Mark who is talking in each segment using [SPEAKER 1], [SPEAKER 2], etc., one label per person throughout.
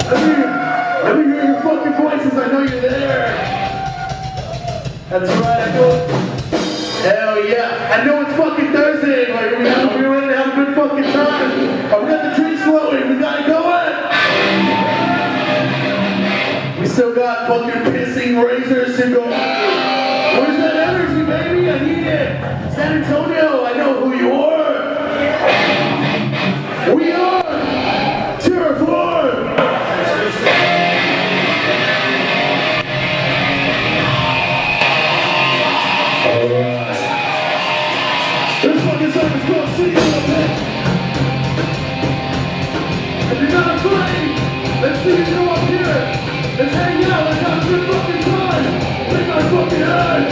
[SPEAKER 1] Let me hear your fucking voices. I know you're there. That's right. I know. Hell yeah. I know it's fucking Thursday. Like, we're ready to have a good fucking time. We got the drinks flowing. We got it going. We still got fucking pissing razors to go. Where's that energy, baby? I need it. San Antonio, I know who you are. We are Terrorform. Alright. This fucking song is called City of the Pit. If you're not afraid, let's see you go up here. Let's hang out, let's have a good fucking time. Make our fucking head.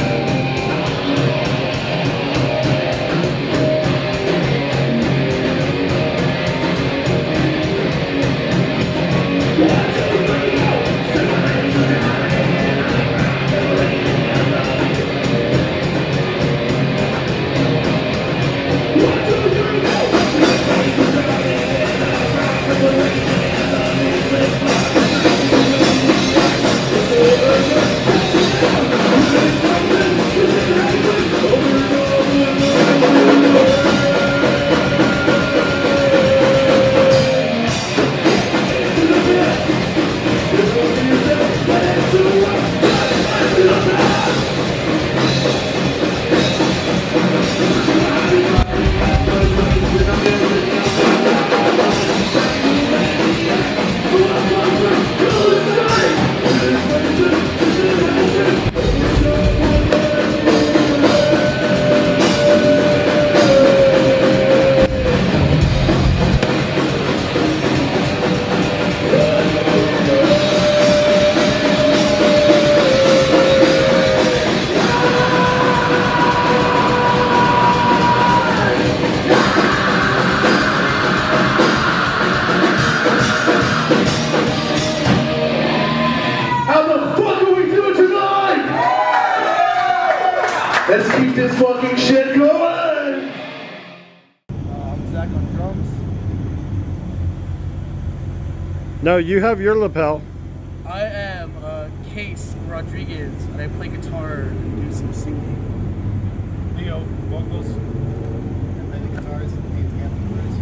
[SPEAKER 1] Let's keep this fucking shit going!
[SPEAKER 2] I'm Zach on drums.
[SPEAKER 3] No, you have your lapel.
[SPEAKER 2] I am Case Rodriguez, and I play guitar and do some singing.
[SPEAKER 4] Leo, vocals. I play the guitars and paint the amplifiers.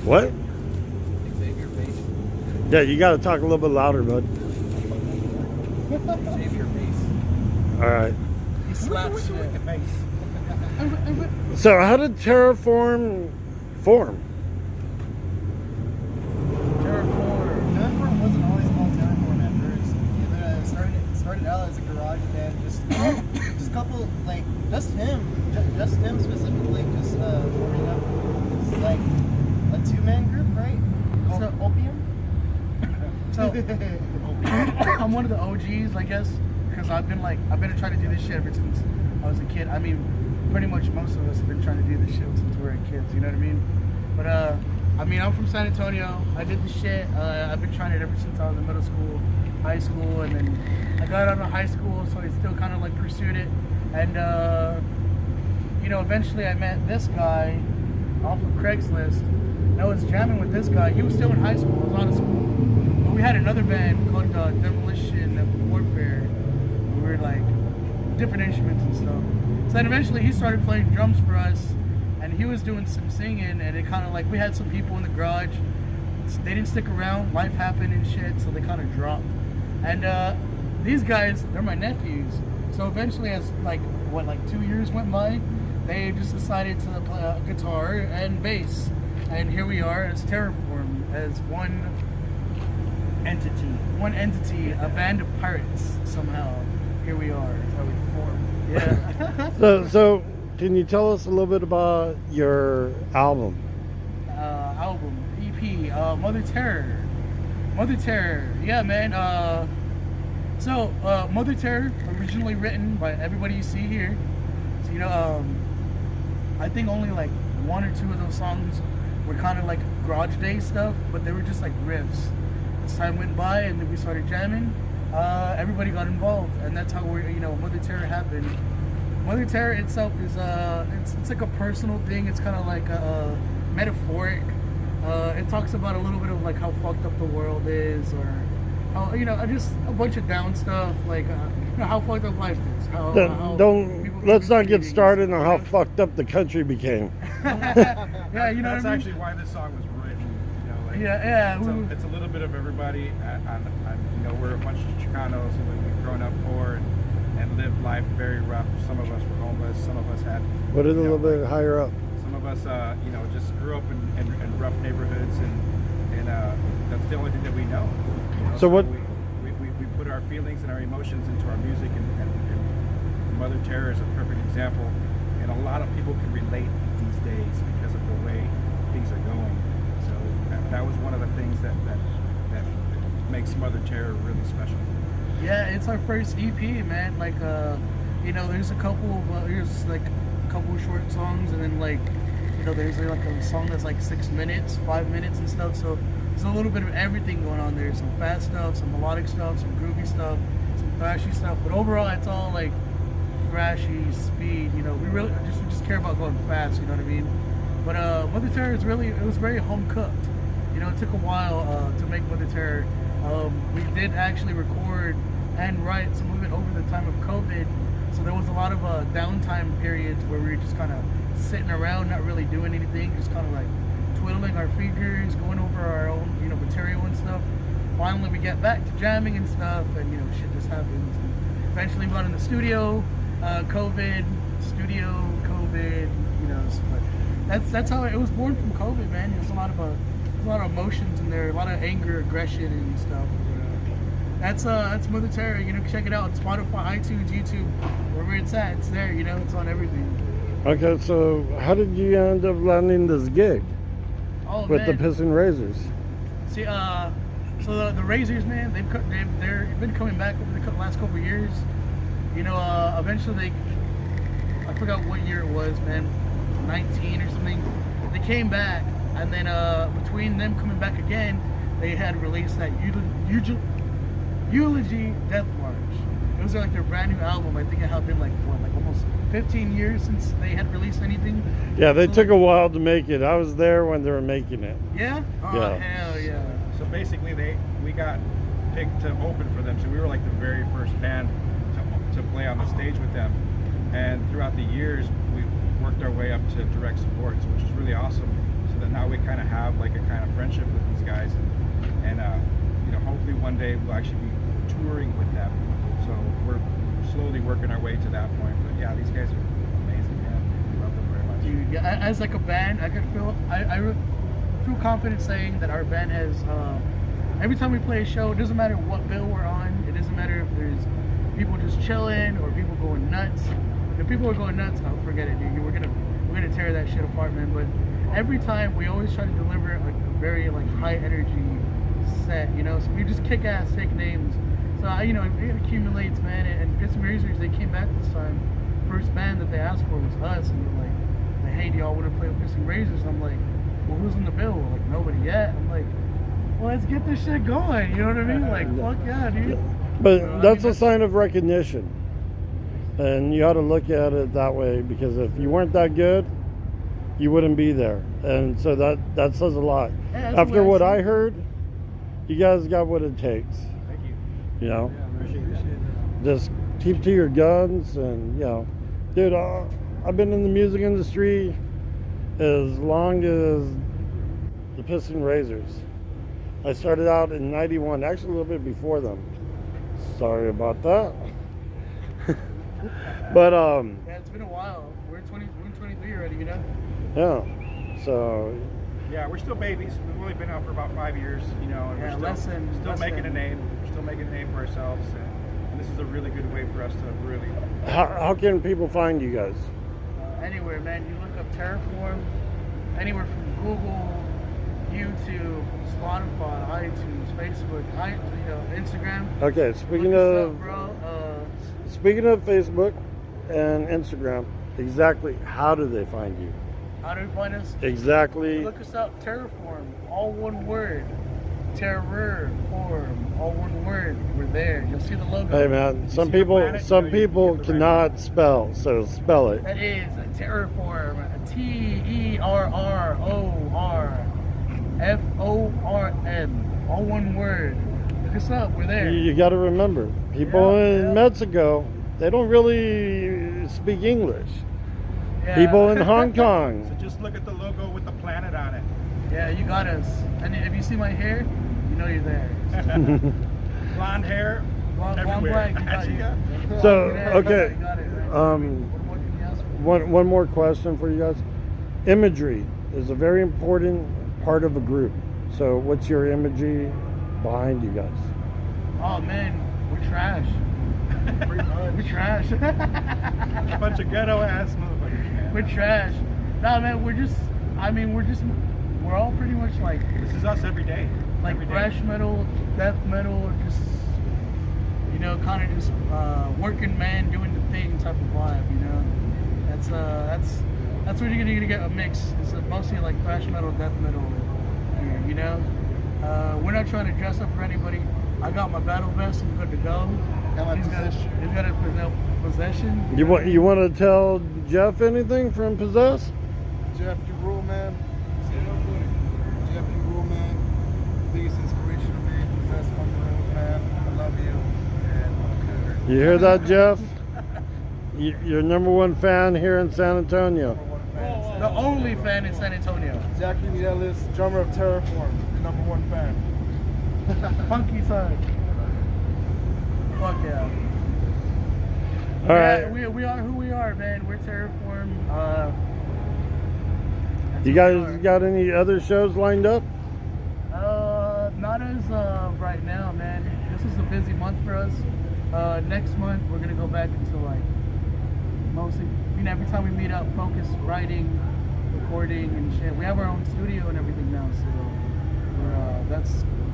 [SPEAKER 3] What?
[SPEAKER 4] Xavier bass.
[SPEAKER 3] Yeah, you got to talk a little bit louder, bud.
[SPEAKER 4] Xavier bass.
[SPEAKER 3] All right.
[SPEAKER 2] He slaps shit.
[SPEAKER 3] So, how did Terrorform form?
[SPEAKER 4] Terrorform wasn't always called Terrorform at first. It started out as a garage band, just a couple, like, just him specifically, just forming up. It's like a two-man group, right? Called Opium?
[SPEAKER 2] So, I'm one of the OGs, I guess, because I've been trying to do this shit ever since I was a kid. I mean, pretty much most of us have been trying to do this shit since we were kids, you know what I mean? But, I mean, I'm from San Antonio. I did this shit. I've been trying it ever since I was in middle school, high school, and then I got out of high school, so I still kind of like pursued it. And, you know, eventually I met this guy off of Craigslist, and I was jamming with this guy. He was still in high school, I was out of school. But we had another band called Demolition Warfare. We were like different instruments and stuff. So then eventually he started playing drums for us, and he was doing some singing, and it kind of like, we had some people in the garage. They didn't stick around, life happened and shit, so they kind of dropped. And these guys, they're my nephews. So eventually, as like 2 years went by, they just decided to play guitar and bass. And here we are as Terrorform, as one entity, a band of pirates somehow. Here we are.
[SPEAKER 4] That's how we formed.
[SPEAKER 2] Yeah.
[SPEAKER 3] So can you tell us a little bit about your album?
[SPEAKER 2] EP, Mother Terror. Yeah, man. So Mother Terror, originally written by everybody you see here. So, you know, I think only like one or two of those songs were kind of like garage day stuff, but they were just like riffs. As time went by and then we started jamming, everybody got involved, and that's how Mother Terror happened. Mother Terror itself is it's like a personal thing. It's kind of like a metaphoric It talks about a little bit of like how fucked up the world is, or how, you know, just a bunch of down stuff, like you know, how fucked up life is. How people
[SPEAKER 3] Don't let's not get
[SPEAKER 2] meetings,
[SPEAKER 3] started on how
[SPEAKER 2] you know?
[SPEAKER 3] fucked up the country became.
[SPEAKER 2] Yeah, you know
[SPEAKER 5] That's
[SPEAKER 2] what I mean?
[SPEAKER 5] actually why this song was written. You know, like
[SPEAKER 2] Yeah.
[SPEAKER 5] it's a little bit of everybody. You know, we're a bunch of Chicanos who we've grown up poor and lived life very rough. Some of us were homeless. Some of us had.
[SPEAKER 3] Put it a
[SPEAKER 5] you know,
[SPEAKER 3] little bit higher up.
[SPEAKER 5] Some of us, you know, just grew up in rough neighborhoods, and that's the only thing that we know. You know,
[SPEAKER 3] So what-
[SPEAKER 5] we put our feelings and our emotions into our music, and Mother Terror is a perfect example. And a lot of people can relate these days because of the way things are going. So that was one of the things that makes Mother Terror really special.
[SPEAKER 2] Yeah, it's our first EP, man. Like, you know, there's a couple of there's like a couple of short songs, and then like, you know, there's like a song that's like 6 minutes, 5 minutes, and stuff. So there's a little bit of everything going on there. Some fast stuff, some melodic stuff, some groovy stuff, some thrashy stuff. But overall, it's all like thrashy speed. You know, we just care about going fast. You know what I mean? But Mother Terror is really, it was very home cooked. You know, it took a while to make Mother Terror. We did actually record and write some of it over the time of COVID, so there was a lot of downtime periods where we were just kind of sitting around, not really doing anything, just kind of like twiddling our fingers, going over our own, you know, material and stuff. Finally, we get back to jamming and stuff, and you know, shit just happens. And eventually, we got in the studio. COVID, you know. So, but that's how it was born from COVID, man. There's a lot of emotions in there, a lot of anger, aggression, and stuff. That's Mother Terror. You know, check it out. Spotify, iTunes, YouTube, wherever it's at, it's there. You know, it's on everything.
[SPEAKER 3] Okay, so how did you end up landing this gig with the
[SPEAKER 2] Man.
[SPEAKER 3] Piston Razors?
[SPEAKER 2] See, so the Razors, man, they've been coming back over the last couple of years. You know, eventually I forgot what year it was, man, 19 or something. They came back, and then between them coming back again, they had released that Eulogy Death March. It was like their brand new album. I think it had been like almost 15 years since they had released anything.
[SPEAKER 3] Yeah, they took a while to make it. I was there when they were making it.
[SPEAKER 2] Yeah? Oh,
[SPEAKER 3] Yeah.
[SPEAKER 2] hell yeah.
[SPEAKER 5] So basically, we got picked to open for them. So we were like the very first band to play on the stage with them. And throughout the years, we've worked our way up to direct supports, which is really awesome. So that now we kind of have like a kind of friendship with these guys, and you know, hopefully one day we'll actually be touring with them. So we're slowly working our way to that point. But yeah, these guys are amazing, man. We love them very much.
[SPEAKER 2] Dude, yeah, as like a band, I could feel I feel confident saying that our band has every time we play a show, it doesn't matter what bill we're on, it doesn't matter if there's people just chilling or people going nuts. If people are going nuts, oh, forget it, dude. We're gonna tear that shit apart, man. But every time we always try to deliver like a very like high energy set, you know. So we just kick ass, take names. So you know, it accumulates, man. And Piston Razors, they came back this time. First band that they asked for was us, and they're like, hey, do y'all want to play with Piston Razors? I'm like, well, who's in the bill? Like, nobody yet. I'm like, well, let's get this shit going. You know what I mean? Like, fuck yeah, dude.
[SPEAKER 3] But that's a sign of recognition. And you ought to look at it that way, because if you weren't that good, you wouldn't be there. And so that says a lot.
[SPEAKER 2] Yeah, that's
[SPEAKER 3] After what
[SPEAKER 2] I
[SPEAKER 3] I heard, you guys got what it takes.
[SPEAKER 5] Thank you.
[SPEAKER 3] You know?
[SPEAKER 5] Yeah, appreciate that.
[SPEAKER 3] Just keep to your guns, and you know, dude, I've been in the music industry as long as the Piston Razors. I started out in '91, actually a little bit before them. Sorry about that. But
[SPEAKER 2] Yeah, it's been a while. We're 23 already, you know.
[SPEAKER 3] yeah, so
[SPEAKER 5] Yeah, we're still babies. We've only been out for about 5 years, you know, and
[SPEAKER 2] Yeah,
[SPEAKER 5] we're still
[SPEAKER 2] less
[SPEAKER 5] making
[SPEAKER 2] than.
[SPEAKER 5] a name. We're still making a name for ourselves, and this is a really good way for us to really.
[SPEAKER 3] how can people find you guys?
[SPEAKER 2] Anywhere, man. You look up Terrorform, anywhere from Google, YouTube, Spotify, iTunes, Facebook, Instagram.
[SPEAKER 3] Okay,
[SPEAKER 2] Look
[SPEAKER 3] speaking
[SPEAKER 2] us
[SPEAKER 3] of
[SPEAKER 2] up, bro.
[SPEAKER 3] speaking of Facebook and Instagram, exactly how do they find you?
[SPEAKER 2] How do you find us?
[SPEAKER 3] Exactly.
[SPEAKER 2] Look us up, Terrorform, all one word. Terrorform, all one word. We're there. You'll see the logo.
[SPEAKER 3] Hey man, some
[SPEAKER 5] see the
[SPEAKER 3] people
[SPEAKER 5] planet,
[SPEAKER 3] some
[SPEAKER 5] you know, you
[SPEAKER 3] people
[SPEAKER 5] get the
[SPEAKER 3] cannot spell, so spell it.
[SPEAKER 2] That is a Terrorform, a Terror. F-O-R-M. All one word. Look us up. We're there.
[SPEAKER 3] You got to remember, people
[SPEAKER 2] Yeah,
[SPEAKER 3] in
[SPEAKER 2] yeah.
[SPEAKER 3] Mexico, they don't really speak English.
[SPEAKER 2] Yeah.
[SPEAKER 3] People in Hong
[SPEAKER 5] So
[SPEAKER 3] Kong.
[SPEAKER 5] just look at the logo with the planet on it.
[SPEAKER 2] Yeah, you got us. And if you see my hair, you know you're there.
[SPEAKER 5] Blonde hair,
[SPEAKER 2] Blonde
[SPEAKER 5] everywhere.
[SPEAKER 2] black, you got it.
[SPEAKER 3] So,
[SPEAKER 2] Yeah,
[SPEAKER 3] okay.
[SPEAKER 2] you got it, right? What can you ask for?
[SPEAKER 3] One more question for you guys. Imagery is a very important part of a group. So what's your imagery behind you guys?
[SPEAKER 2] Oh man, we're trash. We're trash.
[SPEAKER 5] A bunch of ghetto ass motherfuckers, man.
[SPEAKER 2] We're trash. Nah, man, we're all pretty much like
[SPEAKER 5] This is us every day. Every day.
[SPEAKER 2] thrash metal, death metal, just kind of just working man doing the thing type of vibe. That's what you're gonna get a mix. It's mostly like thrash metal, death metal here. We're not trying to dress up for anybody. I got my battle vest. I'm good to go. He's got a possession.
[SPEAKER 3] You want to tell Jeff anything from Possess?
[SPEAKER 4] Jeff, you rule, man. Jeff, you rule, man. Biggest inspiration of me. Possess fucking rules, man. I love you. And
[SPEAKER 3] You hear that, Jeff? Your number one fan here in San Antonio.
[SPEAKER 2] The only fan in San Antonio.
[SPEAKER 4] Jackie Nielis, drummer of Terrorform, your number one fan.
[SPEAKER 2] Funky side. Fuck yeah.
[SPEAKER 3] All right.
[SPEAKER 2] We are who we are, man. We're Terrorform.
[SPEAKER 3] You guys got any other shows lined up?
[SPEAKER 2] Not as right now, man. This is a busy month for us. Next month we're gonna go back into like mostly, every time we meet up, focus writing, recording and shit. We have our own studio and everything now, so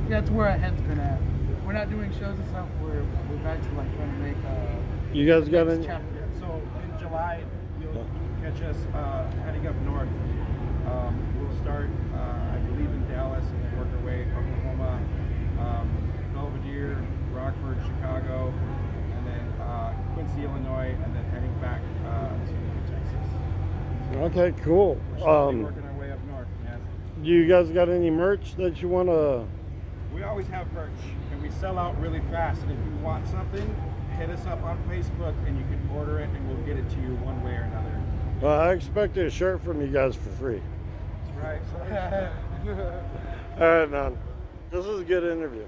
[SPEAKER 2] that's where our head's been at. We're not doing shows and stuff. We're back to like trying to make
[SPEAKER 3] You guys got
[SPEAKER 2] next
[SPEAKER 3] any?
[SPEAKER 2] chapter.
[SPEAKER 5] So in July, you'll catch us heading up north. We'll start, I believe, in Dallas and then work our way Oklahoma, Belvedere, Rockford, Chicago, and then Quincy, Illinois, and then heading back to Texas.
[SPEAKER 3] Okay, cool.
[SPEAKER 5] We're slowly working our way up north, man.
[SPEAKER 3] Do you guys got any merch that you want to?
[SPEAKER 5] We always have merch, and we sell out really fast. And if you want something, hit us up on Facebook, and you can order it, and we'll get it to you one way or another.
[SPEAKER 3] Well, I expect a shirt from you guys for free.
[SPEAKER 5] That's right.
[SPEAKER 3] All right, man. This is a good interview.